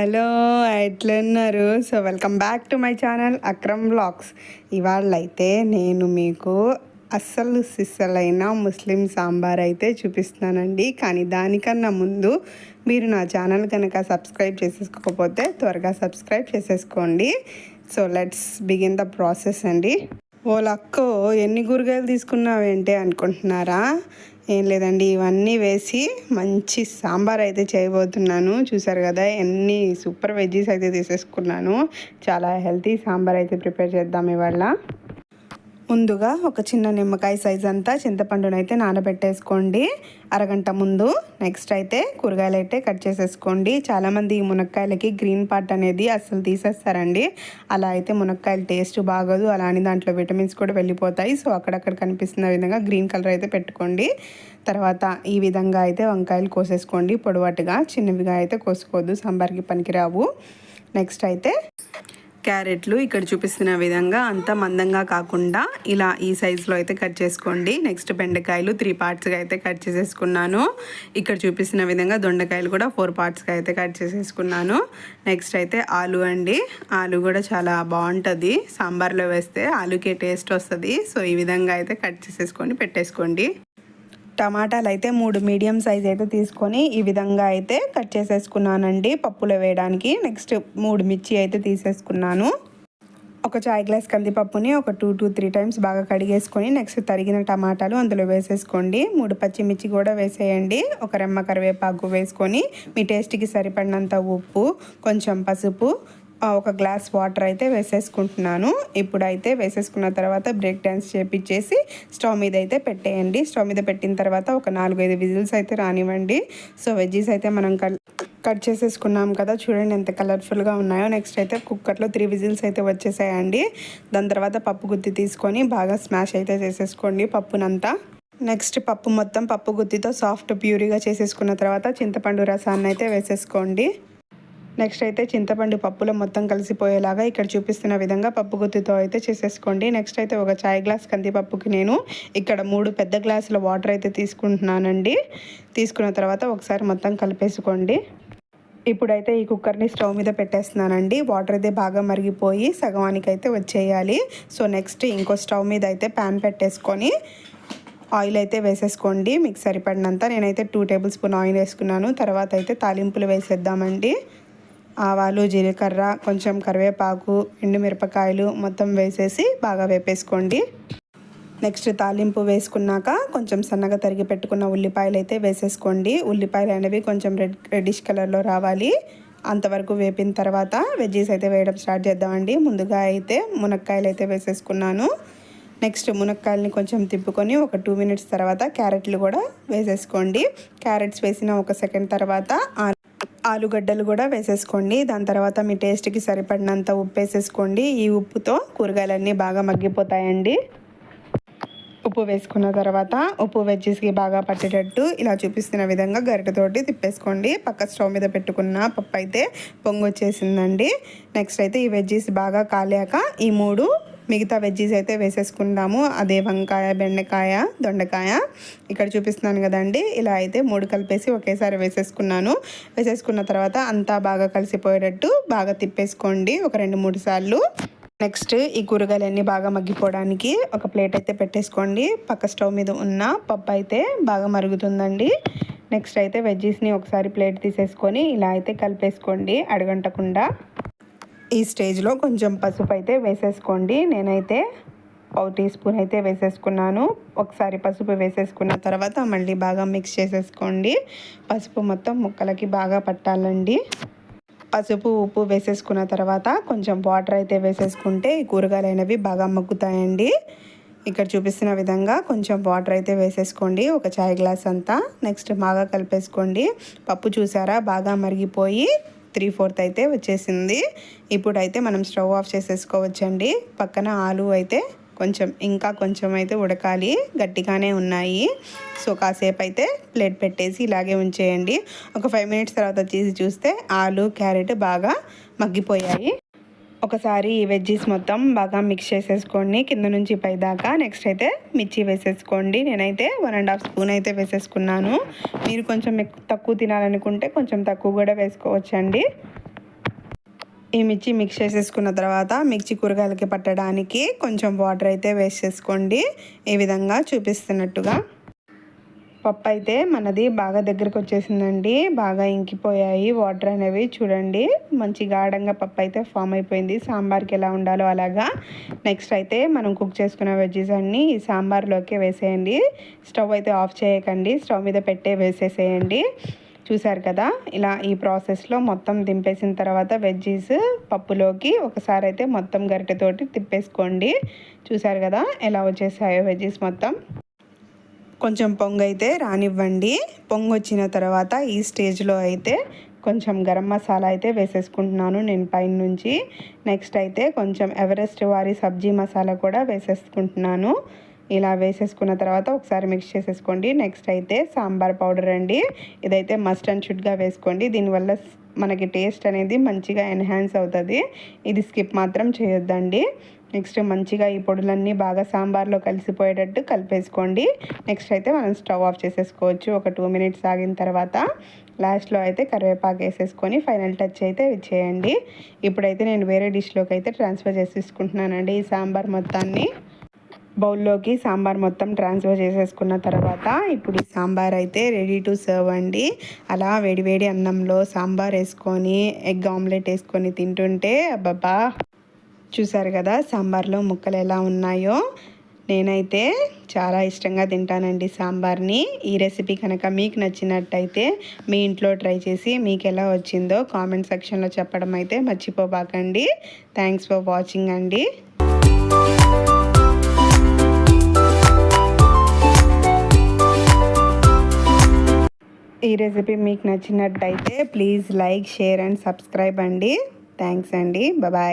Hello, ఎట్లున్నారు? So welcome back to my channel Akram vlogs. ఇవాళైతే నేను మీకు అస్సలు సిస్సలైన ముస్లిం సాంబార్ అయితే చూపిస్తున్నానండి. కానీ దానికన్నా ముందు మీరు నా ఛానల్ కనుక సబ్స్క్రైబ్ చేసేసుకోకపోతే త్వరగా సబ్స్క్రైబ్ చేసేసుకోండి. So let's begin the process అండి. ఓ లక్కో, ఎన్ని కూరగాయలు తీసుకున్నావేంటి అనుకుంటున్నారా? ఏం లేదండి, ఇవన్నీ వేసి మంచి సాంబార్ అయితే చేయబోతున్నాను. చూసారు కదా, ఎన్ని సూపర్ వెజ్జీస్ అయితే తీసేసుకున్నాను. చాలా హెల్తీ సాంబార్ అయితే ప్రిపేర్ చేద్దాం ఇవాళ. ముందుగా ఒక చిన్న నిమ్మకాయ సైజ్ అంతా చింతపండును అయితే నానబెట్టేసుకోండి అరగంట ముందు. నెక్స్ట్ అయితే కూరగాయలు అయితే కట్ చేసేసుకోండి. చాలామంది ఈ మునక్కాయలకి గ్రీన్ పార్ట్ అనేది అస్సలు తీసేస్తారండి. అలా అయితే మునక్కాయలు టేస్ట్ బాగోదు, అలానే దాంట్లో విటమిన్స్ కూడా వెళ్ళిపోతాయి. సో అక్కడక్కడ కనిపిస్తున్న విధంగా గ్రీన్ కలర్ అయితే పెట్టుకోండి. తర్వాత ఈ విధంగా అయితే వంకాయలు కోసేసుకోండి పొడవాటుగా. చిన్నవిగా అయితే కోసుకోవద్దు, సాంబార్కి పనికిరావు. నెక్స్ట్ అయితే క్యారెట్లు ఇక్కడ చూపిస్తున్న విధంగా అంత మందంగా కాకుండా ఇలా ఈ సైజులో అయితే కట్ చేసుకోండి. నెక్స్ట్ బెండకాయలు 3 పార్ట్స్గా అయితే కట్ చేసేసుకున్నాను. ఇక్కడ చూపిస్తున్న విధంగా దొండకాయలు కూడా 4 పార్ట్స్గా అయితే కట్ చేసేసుకున్నాను. నెక్స్ట్ అయితే ఆలు అండి. ఆలు కూడా చాలా బాగుంటుంది, సాంబార్లో వేస్తే ఆలుకే టేస్ట్ వస్తుంది. సో ఈ విధంగా అయితే కట్ చేసేసుకొని పెట్టేసుకోండి. టమాటాలు అయితే 3 మీడియం సైజ్ అయితే తీసుకొని ఈ విధంగా అయితే కట్ చేసేసుకున్నానండి పప్పులో వేయడానికి. నెక్స్ట్ 3 మిర్చి అయితే తీసేసుకున్నాను. ఒక చాయ్ గ్లాస్ కందిపప్పుని ఒక 2 to 3 టైమ్స్ బాగా కడిగేసుకొని నెక్స్ట్ తరిగిన టమాటాలు అందులో వేసేసుకోండి. 3 పచ్చిమిర్చి కూడా వేసేయండి. ఒక రెమ్మ కరివేపాకు వేసుకొని మీ టేస్ట్కి సరిపడినంత ఉప్పు, కొంచెం పసుపు, ఒక గ్లాస్ వాటర్ అయితే వేసేసుకుంటున్నాను. ఇప్పుడైతే వేసేసుకున్న తర్వాత బ్రేక్ డాన్స్ చేపించేసి స్టవ్ మీద అయితే పెట్టేయండి. స్టవ్ మీద పెట్టిన తర్వాత ఒక 4-5 విజిల్స్ అయితే రానివ్వండి. సో వెజ్జీస్ అయితే మనం కట్ చేసేసుకున్నాం కదా, చూడండి ఎంత కలర్ఫుల్గా ఉన్నాయో. నెక్స్ట్ అయితే కుక్కర్లో 3 విజిల్స్ అయితే వచ్చేసాయండి. దాని తర్వాత పప్పు గుత్తి తీసుకొని బాగా స్మాష్ అయితే చేసేసుకోండి పప్పునంతా. నెక్స్ట్ పప్పు మొత్తం పప్పు గుత్తితో సాఫ్ట్ ప్యూరీగా చేసేసుకున్న తర్వాత చింతపండు రసాన్ని అయితే వేసేసుకోండి. నెక్స్ట్ అయితే చింతపండు పప్పులో మొత్తం కలిసిపోయేలాగా ఇక్కడ చూపిస్తున్న విధంగా పప్పు గుత్తితో అయితే చేసేసుకోండి. నెక్స్ట్ అయితే ఒక చాయ్ గ్లాస్ కందిపప్పుకి నేను ఇక్కడ 3 పెద్ద గ్లాసుల వాటర్ అయితే తీసుకుంటున్నానండి. తీసుకున్న తర్వాత ఒకసారి మొత్తం కలిపేసుకోండి. ఇప్పుడైతే ఈ కుక్కర్ని స్టవ్ మీద పెట్టేస్తున్నానండి. వాటర్ అయితే బాగా మరిగిపోయి సగవానికి అయితే వచ్చేయాలి. సో నెక్స్ట్ ఇంకో స్టవ్ మీద అయితే ప్యాన్ పెట్టేసుకొని ఆయిల్ అయితే వేసేసుకోండి మీకు సరిపడినంత. నేనైతే 2 టేబుల్ స్పూన్ ఆయిల్ వేసుకున్నాను. తర్వాత అయితే తాలింపులు వేసేద్దామండి. ఆవాలు, జీలకర్ర, కొంచెం కరివేపాకు, ఎండుమిరపకాయలు మొత్తం వేసేసి బాగా వేపేసుకోండి. నెక్స్ట్ తాలింపు వేసుకున్నాక కొంచెం సన్నగా తరిగి పెట్టుకున్న ఉల్లిపాయలు అయితే వేసేసుకోండి. ఉల్లిపాయలు అనేవి కొంచెం రెడ్డిష్ కలర్లో రావాలి. అంతవరకు వేపిన తర్వాత వెజ్జీస్ అయితే వేయడం స్టార్ట్ చేద్దామండి. ముందుగా అయితే మునక్కాయలు అయితే వేసేసుకున్నాను. నెక్స్ట్ మునక్కాయలని కొంచెం తిప్పుకొని ఒక 2 మినిట్స్ తర్వాత క్యారెట్లు కూడా వేసేసుకోండి. క్యారెట్స్ వేసిన ఒక సెకండ్ తర్వాత ఆలుగడ్డలు కూడా వేసేసుకోండి. దాని తర్వాత మీ టేస్ట్కి సరిపడినంత ఉప్పు వేసేసుకోండి. ఈ ఉప్పుతో కూరగాయలన్నీ బాగా మగ్గిపోతాయండి. ఉప్పు వేసుకున్న తర్వాత ఉప్పు వెజ్జీస్కి బాగా పట్టేటట్టు ఇలా చూపిస్తున్న విధంగా గరిటెతోటి తిప్పేసుకోండి. పక్క స్టవ్ మీద పెట్టుకున్న పప్పు అయితే పొంగు వచ్చేసిందండి. నెక్స్ట్ అయితే ఈ వెజ్జీస్ బాగా కాలాక ఈ 3 మిగతా వెజ్జీస్ అయితే వేసేసుకుందాము. అదే వంకాయ, బెండకాయ, దొండకాయ ఇక్కడ చూపిస్తున్నాను కదండి. ఇలా అయితే 3 కలిపేసి ఒకేసారి వేసేసుకున్నాను. వేసేసుకున్న తర్వాత అంతా బాగా కలిసిపోయేటట్టు బాగా తిప్పేసుకోండి ఒక 2-3 సార్లు. నెక్స్ట్ ఈ కూరగాయలన్నీ బాగా మగ్గిపోవడానికి ఒక ప్లేట్ అయితే పెట్టేసుకోండి. పక్క స్టవ్ మీద ఉన్న పప్పు అయితే బాగా మరుగుతుందండి. నెక్స్ట్ అయితే వెజ్జీస్ని ఒకసారి ప్లేట్ తీసేసుకొని ఇలా అయితే కలిపేసుకోండి అడగంటకుండా. ఈ స్టేజ్లో కొంచెం పసుపు అయితే వేసేసుకోండి. నేనైతే 1 టీ స్పూన్ అయితే వేసేసుకున్నాను. ఒకసారి పసుపు వేసేసుకున్న తర్వాత మళ్ళీ బాగా మిక్స్ చేసేసుకోండి. పసుపు మొత్తం ముక్కలకి బాగా పట్టాలండి. పసుపు, ఉప్పు వేసేసుకున్న తర్వాత కొంచెం వాటర్ అయితే వేసేసుకుంటే ఈ కూరగాయలు అనేవి బాగా మగ్గుతాయండి. ఇక్కడ చూపిస్తున్న విధంగా కొంచెం వాటర్ అయితే వేసేసుకోండి, ఒక చాయ్ గ్లాస్ అంతా. నెక్స్ట్ బాగా కలిపేసుకోండి. పప్పు చూసారా బాగా మరిగిపోయి 3/4 అయితే వచ్చేసింది. ఇప్పుడైతే మనం స్టవ్ ఆఫ్ చేసేసుకోవచ్చండి. పక్కన ఆలు అయితే ఇంకా కొంచెం అయితే ఉడకాలి, గట్టిగానే ఉన్నాయి. సో కాసేపు అయితే ప్లేట్ పెట్టేసి ఇలాగే ఉంచేయండి. ఒక 5 మినిట్స్ తర్వాత తీసి చూస్తే ఆలు, క్యారెట్ బాగా మగ్గిపోయాయి. ఒకసారి ఈ వెజ్జీస్ మొత్తం బాగా మిక్స్ చేసేసుకోండి కింద నుంచి పై దాకా. నెక్స్ట్ అయితే మిర్చి వేసేసుకోండి. నేనైతే 1.5 స్పూన్ అయితే వేసేసుకున్నాను. మీరు కొంచెం తక్కువ తినాలనుకుంటే కొంచెం తక్కువ కూడా వేసుకోవచ్చండి. ఈ మిర్చి మిక్స్ చేసేసుకున్న తర్వాత మిర్చి కూరగాయలకి పట్టడానికి కొంచెం వాటర్ అయితే వేసేసుకోండి. ఈ విధంగా చూపిస్తున్నట్టుగా. పప్పు అయితే మనది బాగా దగ్గరకు వచ్చేసిందండి. బాగా ఇంకిపోయాయి వాటర్ అనేవి. చూడండి మంచి గాఢంగా పప్పు అయితే ఫామ్ అయిపోయింది. సాంబార్కి ఎలా ఉండాలో అలాగా. నెక్స్ట్ అయితే మనం కుక్ చేసుకున్న వెజ్జెస్ అన్నీ ఈ సాంబార్లోకి వేసేయండి. స్టవ్ అయితే ఆఫ్ చేయకండి, స్టవ్ మీద పెట్టే వేసేసేయండి. చూసారు కదా, ఇలా ఈ ప్రాసెస్లో మొత్తం దింపేసిన తర్వాత వెజ్జీస్ పప్పులోకి ఒకసారి అయితే మొత్తం గరిటెతోటి తిప్పేసుకోండి. చూసారు కదా ఎలా వచ్చేసాయో వెజ్జీస్ మొత్తం. కొంచెం పొంగు అయితే రానివ్వండి. పొంగు వచ్చిన తర్వాత ఈ స్టేజ్లో అయితే కొంచెం గరం మసాలా అయితే వేసేసుకుంటున్నాను నేను పైన నుంచి. నెక్స్ట్ అయితే కొంచెం ఎవరెస్ట్ వారి సబ్జీ మసాలా కూడా వేసేసుకుంటున్నాను. ఇలా వేసేసుకున్న తర్వాత ఒకసారి మిక్స్ చేసేసుకోండి. నెక్స్ట్ అయితే సాంబార్ పౌడర్ అండి. ఇదైతే మస్ట్ అండ్ షుడ్గా వేసుకోండి. దీనివల్ల మనకి టేస్ట్ అనేది మంచిగా ఎన్హాన్స్ అవుతుంది. ఇది స్కిప్ మాత్రం చేయొద్దండి. నెక్స్ట్ మంచిగా ఈ పొడులన్నీ బాగా సాంబార్లో కలిసిపోయేటట్టు కలిపేసుకోండి. నెక్స్ట్ అయితే మనం స్టవ్ ఆఫ్ చేసేసుకోవచ్చు. ఒక 2 మినిట్స్ ఆగిన తర్వాత లాస్ట్లో అయితే కరివేపాకు వేసేసుకొని ఫైనల్ టచ్ అయితే ఇచ్చేయండి. ఇప్పుడైతే నేను వేరే డిష్లోకి అయితే ట్రాన్స్ఫర్ చేసేసుకుంటున్నానండి. ఈ సాంబార్ మొత్తాన్ని బౌల్లోకి సాంబార్ మొత్తం ట్రాన్స్ఫర్ చేసేసుకున్న తర్వాత ఇప్పుడు ఈ సాంబార్ అయితే రెడీ టు సర్వ్ అండి. అలా వేడివేడి అన్నంలో సాంబార్ వేసుకొని ఎగ్ ఆమ్లెట్ వేసుకొని తింటుంటే అబ్బబ్బా, చూసారు కదా సాంబార్లో ముక్కలు ఎలా ఉన్నాయో. నేనైతే చాలా ఇష్టంగా తింటానండి సాంబార్ని. ఈ రెసిపీ కనుక మీకు నచ్చినట్టయితే మీ ఇంట్లో ట్రై చేసి మీకు ఎలా వచ్చిందో కామెంట్ సెక్షన్లో చెప్పడం అయితే మర్చిపోబాకండి. థ్యాంక్స్ ఫర్ వాచింగ్ అండి. ఈ రెసిపీ మీకు నచ్చినట్టయితే please like, share and subscribe అండి. థ్యాంక్స్ అండి. బాయ్.